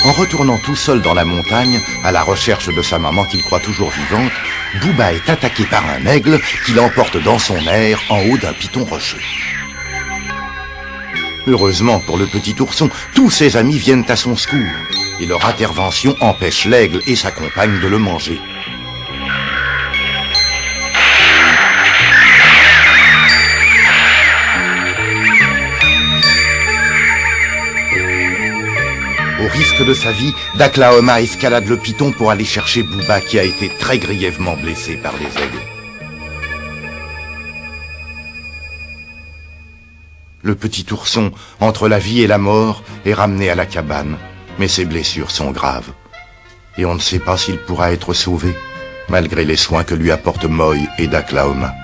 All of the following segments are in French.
En retournant tout seul dans la montagne, à la recherche de sa maman qu'il croit toujours vivante, Bouba est attaqué par un aigle qui l'emporte dans son aire en haut d'un piton rocheux. Heureusement pour le petit ourson, tous ses amis viennent à son secours et leur intervention empêche l'aigle et sa compagne de le manger. Au risque de sa vie, Daklaoma escalade le piton pour aller chercher Bouba qui a été très grièvement blessé par les aigles. Le petit ourson, entre la vie et la mort, est ramené à la cabane, mais ses blessures sont graves. Et on ne sait pas s'il pourra être sauvé, malgré les soins que lui apportent Moi et Daklaoma.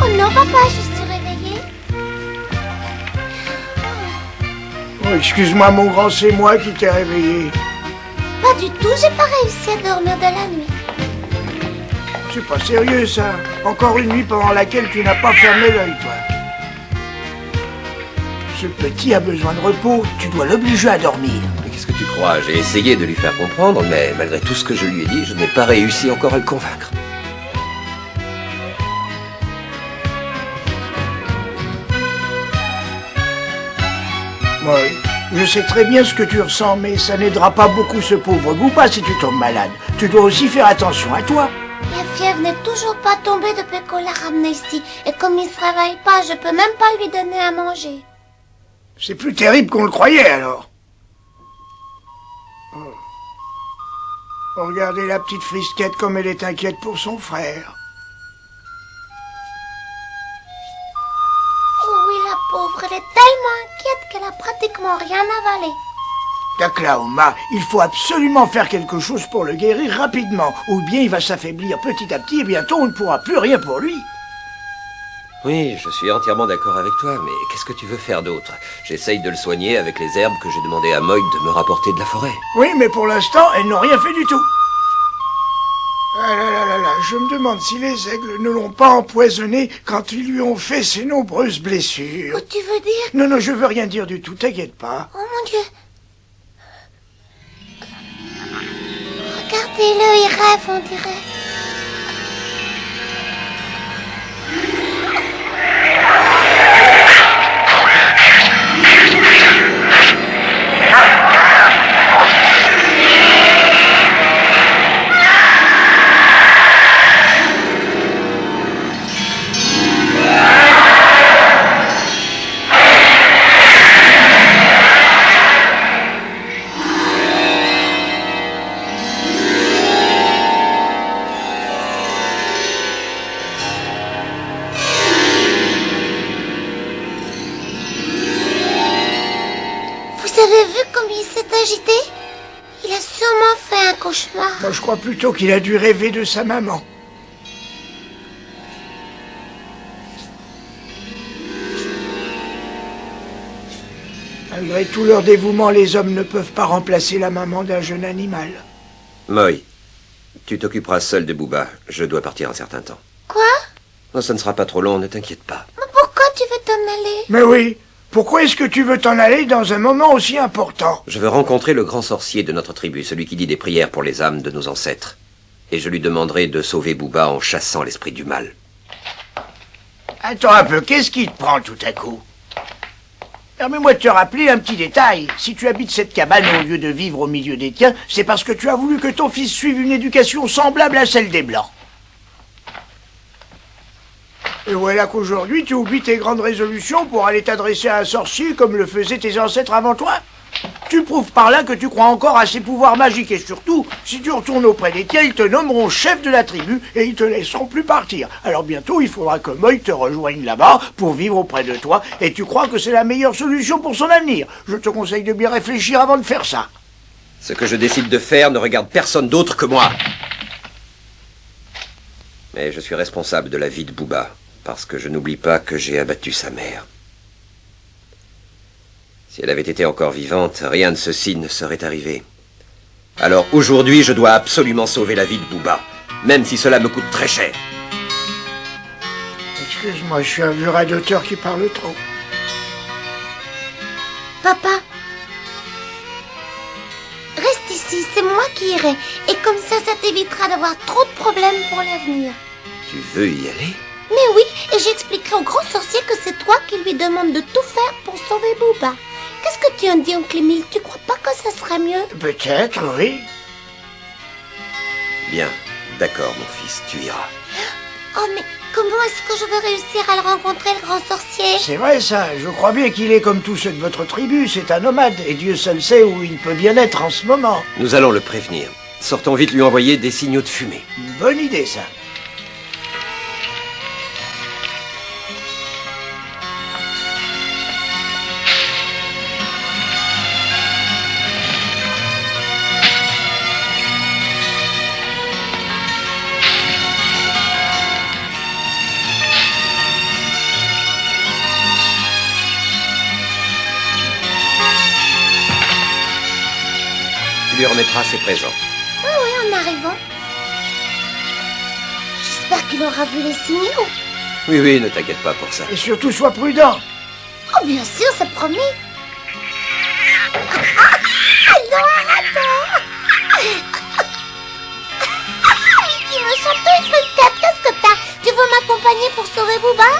Oh non, papa, je suis réveillée. Oh, excuse-moi, mon grand, c'est moi qui t'ai réveillé. Pas du tout, j'ai pas réussi à dormir de la nuit. C'est pas sérieux, ça. Encore une nuit pendant laquelle tu n'as pas fermé l'œil, toi. Ce petit a besoin de repos, tu dois l'obliger à dormir. Mais qu'est-ce que tu crois? J'ai essayé de lui faire comprendre, mais malgré tout ce que je lui ai dit, je n'ai pas réussi encore à le convaincre. Oui, je sais très bien ce que tu ressens, mais ça n'aidera pas beaucoup ce pauvre Bouba si tu tombes malade. Tu dois aussi faire attention à toi. La fièvre n'est toujours pas tombée depuis qu'on l'a ramené ici. Et comme il se réveille pas, je peux même pas lui donner à manger. C'est plus terrible qu'on le croyait, alors. Oh. Regardez la petite frisquette comme elle est inquiète pour son frère. Oh oui, la pauvre, elle est tellement inquiète qu'elle a pratiquement rien avalé. Daklaoma, il faut absolument faire quelque chose pour le guérir rapidement, ou bien il va s'affaiblir petit à petit et bientôt on ne pourra plus rien pour lui. Oui, je suis entièrement d'accord avec toi, mais qu'est-ce que tu veux faire d'autre? J'essaye de le soigner avec les herbes que j'ai demandé à Moi de me rapporter de la forêt. Oui, mais pour l'instant, elles n'ont rien fait du tout. Ah là là là là, je me demande si les aigles ne l'ont pas empoisonné quand ils lui ont fait ces nombreuses blessures. Oh, tu veux dire? Non, non, je veux rien dire du tout, t'inquiète pas. Oh mon Dieu. Regardez-le, il rêve, on dirait. Vous avez vu comme il s'est agité? Il a sûrement fait un cauchemar. Moi, je crois plutôt qu'il a dû rêver de sa maman. Malgré tout leur dévouement, les hommes ne peuvent pas remplacer la maman d'un jeune animal. Moi, tu t'occuperas seul de Bouba. Je dois partir un certain temps. Quoi? Non, ça ne sera pas trop long, ne t'inquiète pas. Mais pourquoi tu veux t'en aller? Mais oui, Pourquoi est-ce que tu veux t'en aller dans un moment aussi important? Je veux rencontrer le grand sorcier de notre tribu, celui qui dit des prières pour les âmes de nos ancêtres. Et je lui demanderai de sauver Booba en chassant l'esprit du mal. Attends un peu, qu'est-ce qui te prend tout à coup? Permets-moi de te rappeler un petit détail. Si tu habites cette cabane au lieu de vivre au milieu des tiens, c'est parce que tu as voulu que ton fils suive une éducation semblable à celle des Blancs. Et voilà qu'aujourd'hui, tu oublies tes grandes résolutions pour aller t'adresser à un sorcier comme le faisaient tes ancêtres avant toi. Tu prouves par là que tu crois encore à ses pouvoirs magiques et surtout, si tu retournes auprès des tiens, ils te nommeront chef de la tribu et ils te laisseront plus partir. Alors bientôt, il faudra que Moy te rejoigne là-bas pour vivre auprès de toi et tu crois que c'est la meilleure solution pour son avenir. Je te conseille de bien réfléchir avant de faire ça. Ce que je décide de faire ne regarde personne d'autre que moi. Mais je suis responsable de la vie de Booba, parce que je n'oublie pas que j'ai abattu sa mère. Si elle avait été encore vivante, rien de ceci ne serait arrivé. Alors aujourd'hui, je dois absolument sauver la vie de Booba, même si cela me coûte très cher. Excuse-moi, je suis un vieux radoteur qui parle trop. Papa, reste ici, c'est moi qui irai. Et comme ça t'évitera d'avoir trop de problèmes pour l'avenir. Tu veux y aller? Mais oui, et j'expliquerai au grand sorcier que c'est toi qui lui demande de tout faire pour sauver Booba. Qu'est-ce que tu en dis, oncle Émile? Tu crois pas que ça serait mieux? Peut-être, oui. Bien, d'accord, mon fils, tu iras. Oh, mais comment est-ce que je vais réussir à le rencontrer, le grand sorcier? C'est vrai ça, je crois bien qu'il est comme tous ceux de votre tribu, c'est un nomade, et Dieu seul sait où il peut bien être en ce moment. Nous allons le prévenir. Sortons vite lui envoyer des signaux de fumée. Une bonne idée ça. Tu lui remettras ses présents. Oui, en arrivant. J'espère qu'il aura vu les signaux. Oui, ne t'inquiète pas pour ça. Et surtout, sois prudent. Oh, bien sûr, c'est promis. Non, arrête. Mickey, me chatouille, Friscat, qu'est-ce que t'as? Tu veux m'accompagner pour sauver Booba?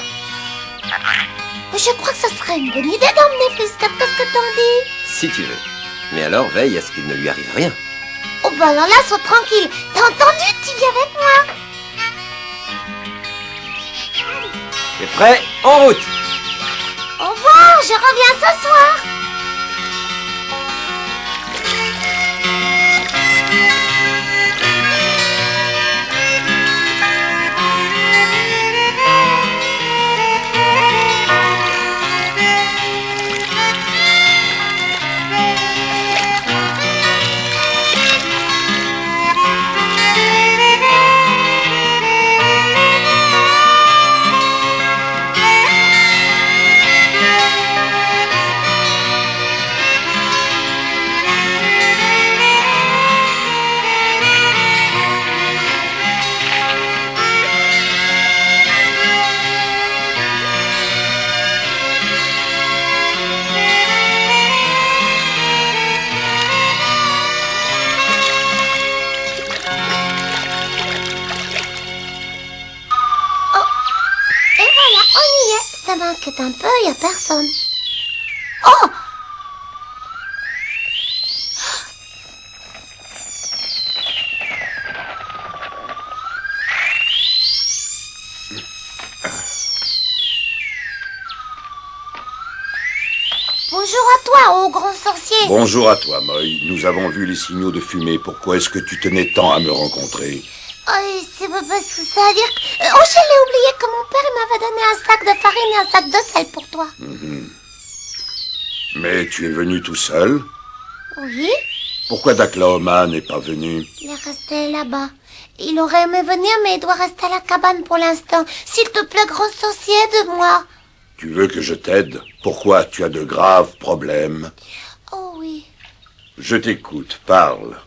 Je crois que ça serait une bonne idée d'emmener Friscat, qu'est-ce que t'en dis? Si tu veux. Mais alors, veille à ce qu'il ne lui arrive rien. Oh, bah alors là, sois tranquille. T'as entendu? Tu viens avec moi. T'es prêt? En route! Au revoir, je reviens ce soir. Ça m'inquiète un peu, il n'y a personne. Oh! Bonjour à toi, ô grand sorcier. Bonjour à toi, Moy. Nous avons vu les signaux de fumée. Pourquoi est-ce que tu tenais tant à me rencontrer? Oh, c'est pas parce que ça veut dire que... Oh, je l'ai oublié que mon père m'avait donné un sac de farine et un sac de sel pour toi. Mais tu es venu tout seul? Oui, Pourquoi Daklaoma n'est pas venu? il est resté là-bas. Il aurait aimé venir, mais il doit rester à la cabane pour l'instant. S'il te plaît, grand sorcier, aide-moi. Tu veux que je t'aide? Pourquoi? Tu as de graves problèmes. Oh oui. Je t'écoute, parle.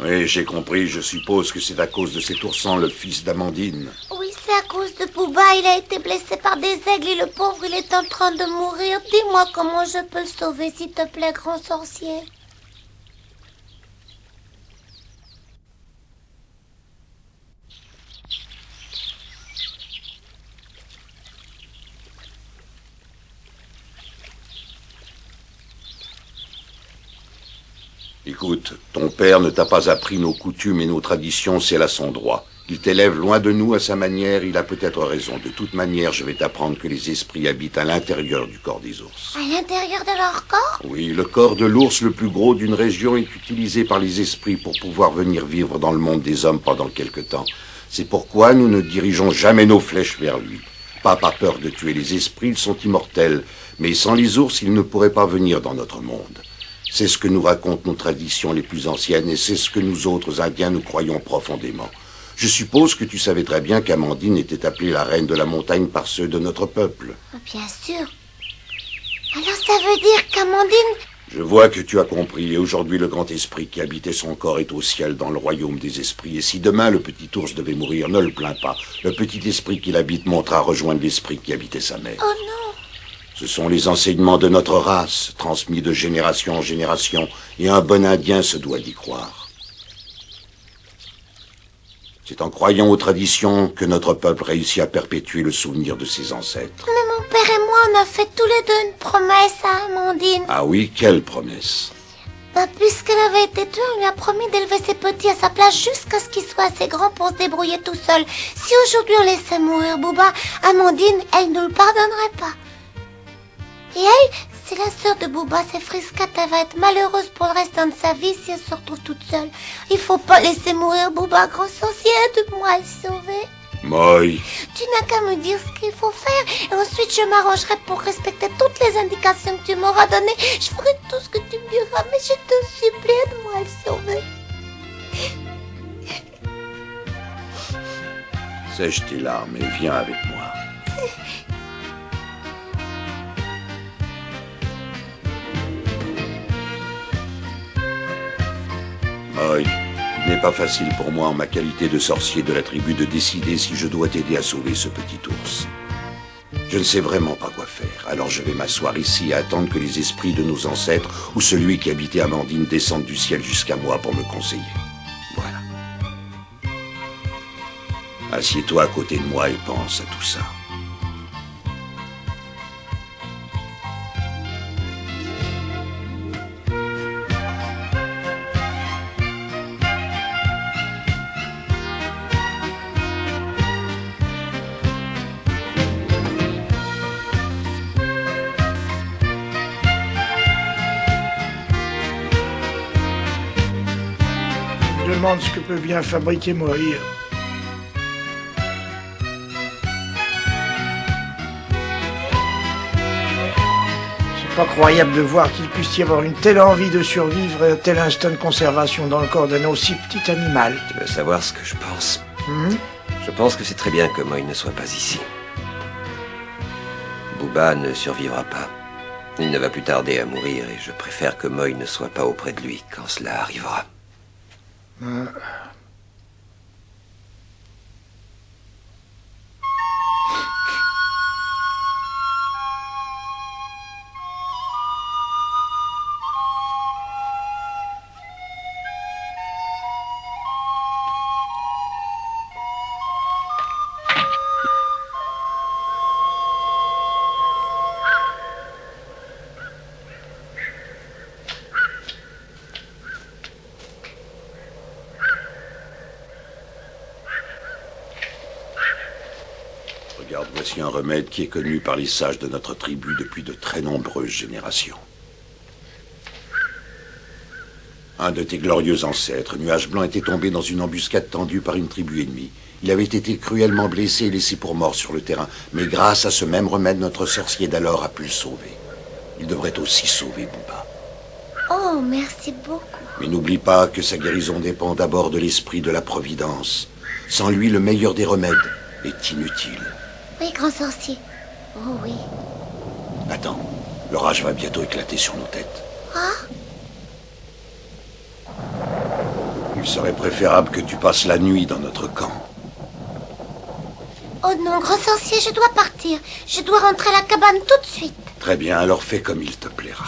Oui, j'ai compris. Je suppose que c'est à cause de cet ourson, le fils d'Amandine. Oui, c'est à cause de Booba, il a été blessé par des aigles et le pauvre, il est en train de mourir. Dis-moi comment je peux le sauver, s'il te plaît, grand sorcier. Écoute, ton père ne t'a pas appris nos coutumes et nos traditions, c'est là son droit. Il t'élève loin de nous à sa manière, il a peut-être raison. De toute manière, je vais t'apprendre que les esprits habitent à l'intérieur du corps des ours. À l'intérieur de leur corps? Oui, le corps de l'ours le plus gros d'une région est utilisé par les esprits pour pouvoir venir vivre dans le monde des hommes pendant quelque temps. C'est pourquoi nous ne dirigeons jamais nos flèches vers lui. Pas par peur de tuer les esprits, ils sont immortels. Mais sans les ours, ils ne pourraient pas venir dans notre monde. C'est ce que nous racontent nos traditions les plus anciennes et c'est ce que nous autres Indiens nous croyons profondément. Je suppose que tu savais très bien qu'Amandine était appelée la reine de la montagne par ceux de notre peuple. Bien sûr. Alors ça veut dire qu'Amandine... Je vois que tu as compris et aujourd'hui le grand esprit qui habitait son corps est au ciel dans le royaume des esprits. Et si demain le petit ours devait mourir, ne le plains pas. Le petit esprit qui l'habite montera rejoindre l'esprit qui habitait sa mère. Oh non! Ce sont les enseignements de notre race, transmis de génération en génération, et un bon Indien se doit d'y croire. C'est en croyant aux traditions que notre peuple réussit à perpétuer le souvenir de ses ancêtres. Mais mon père et moi, on a fait tous les deux une promesse à Amandine. Ah oui, quelle promesse? Puisqu'elle avait été tuée, on lui a promis d'élever ses petits à sa place jusqu'à ce qu'ils soient assez grands pour se débrouiller tout seuls. Si aujourd'hui on laissait mourir Booba, Amandine, elle ne le pardonnerait pas. Et elle, c'est la sœur de Booba, c'est Friscat, elle va être malheureuse pour le restant de sa vie si elle se retrouve toute seule. Il faut pas laisser mourir Booba, grand sorcier, aide-moi à le sauver. Moi, Tu n'as qu'à me dire ce qu'il faut faire et ensuite je m'arrangerai pour respecter toutes les indications que tu m'auras données. Je ferai tout ce que tu me diras, mais je te supplie, aide-moi à le sauver. sèche tes larmes et viens avec moi. Moi, il n'est pas facile pour moi en ma qualité de sorcier de la tribu de décider si je dois t'aider à sauver ce petit ours. Je ne sais vraiment pas quoi faire, alors je vais m'asseoir ici et attendre que les esprits de nos ancêtres ou celui qui habitait Amandine descendent du ciel jusqu'à moi pour me conseiller. Voilà. Assieds-toi à côté de moi et pense à tout ça. Je me demande ce que peut bien fabriquer Moïse. C'est pas croyable de voir qu'il puisse y avoir une telle envie de survivre et un tel instinct de conservation dans le corps d'un aussi petit animal. Tu veux savoir ce que je pense? Hum? Je pense que c'est très bien que Moï ne soit pas ici. Booba ne survivra pas. Il ne va plus tarder à mourir et je préfère que Moï ne soit pas auprès de lui quand cela arrivera. Regarde, voici un remède qui est connu par les sages de notre tribu depuis de très nombreuses générations. Un de tes glorieux ancêtres, Nuage Blanc, était tombé dans une embuscade tendue par une tribu ennemie. Il avait été cruellement blessé et laissé pour mort sur le terrain. Mais grâce à ce même remède, notre sorcier d'alors a pu le sauver. Il devrait aussi sauver Booba. Oh, merci beaucoup. Mais n'oublie pas que sa guérison dépend d'abord de l'esprit de la Providence. Sans lui, le meilleur des remèdes est inutile. Oui, grand sorcier. Oh oui. Attends, l'orage va bientôt éclater sur nos têtes. Ah, Il serait préférable que tu passes la nuit dans notre camp. Oh non, grand sorcier, je dois partir. Je dois rentrer à la cabane tout de suite. Très bien, alors fais comme il te plaira.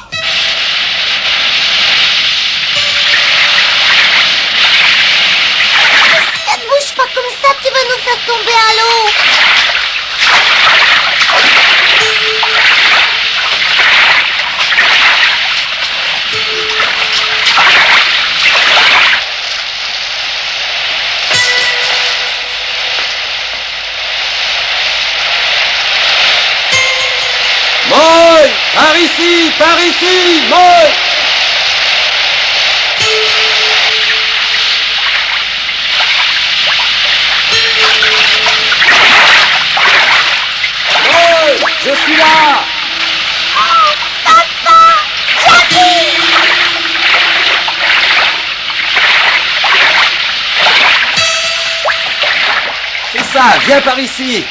Ne bouge pas comme ça, tu vas nous faire tomber à l'eau. Moy! Par ici, Moy! Moy! Je suis là! C'est ça, viens par ici!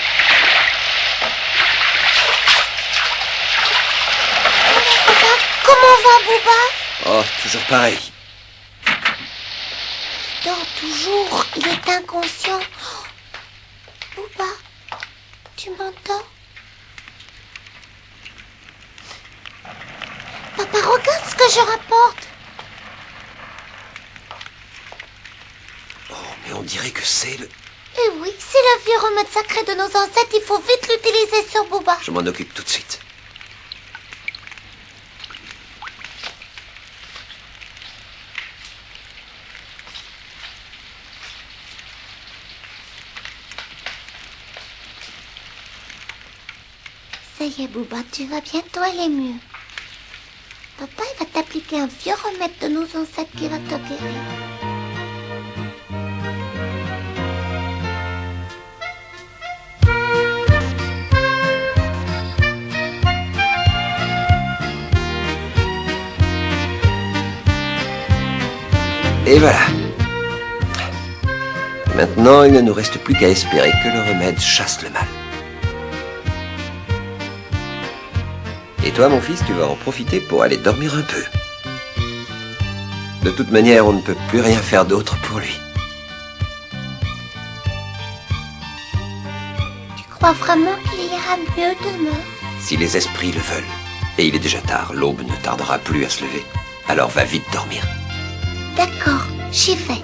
Comment va, Bouba? Oh, toujours pareil. Il dort toujours, il est inconscient. Bouba, tu m'entends? Papa, regarde ce que je rapporte. Oh, mais on dirait que c'est le... Eh oui, c'est le vieux remède sacré de nos ancêtres, il faut vite l'utiliser sur Bouba. Je m'en occupe tout de suite. Ça y est, Bouba, tu vas bientôt aller mieux. Papa, il va t'appliquer un vieux remède de nos ancêtres qui va te guérir. Et voilà. Maintenant, il ne nous reste plus qu'à espérer que le remède chasse le mal. Et toi, mon fils, tu vas en profiter pour aller dormir un peu. De toute manière, on ne peut plus rien faire d'autre pour lui. Tu crois vraiment qu'il ira mieux demain? Si les esprits le veulent. Et il est déjà tard, l'aube ne tardera plus à se lever. Alors va vite dormir. D'accord, j'y vais.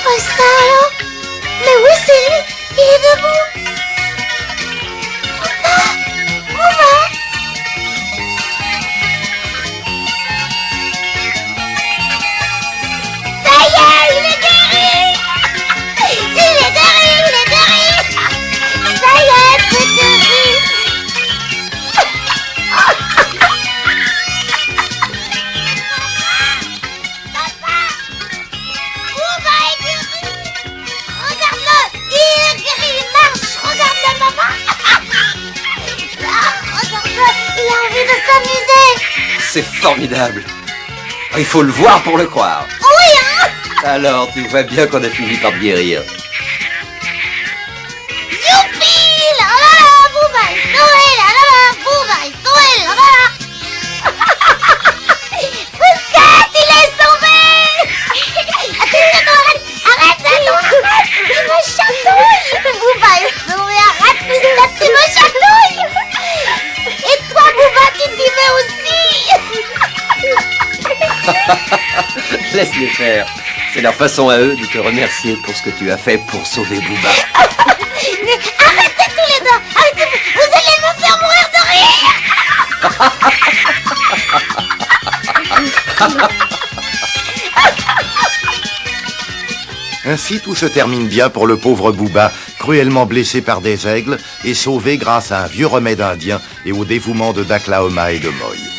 Oh, ça alors? Mais oui, c'est lui! Il est debout! Bouba! Bouba! Ça y est, il est guéri! Il est guéri, il est guéri! Ça y est, c'est guéri! Papa! Bouba est guéri! Regarde-le! Il est guéri, il marche! c'est formidable. Il faut le voir pour le croire. Oui, hein? Alors, tu vois bien qu'on a fini par te guérir. Youpi! La la la, Bouba est sauvé! La la la, Bouba est sauvé! La la la! Fousquette, il est sauvé! Attention, arrête, arrête! Il me chatouille! Bouba est sauvé, arrête, Fousquette, tu me chatouilles! Et toi, Bouba, tu t'y mets aussi! Laisse-les faire. C'est leur façon à eux de te remercier pour ce que tu as fait pour sauver Bouba. Mais arrêtez tous les deux! Arrêtez, vous allez me faire mourir de rire! Ainsi, tout se termine bien pour le pauvre Bouba, cruellement blessé par des aigles et sauvé grâce à un vieux remède indien et au dévouement de Daklaoma et de Moy.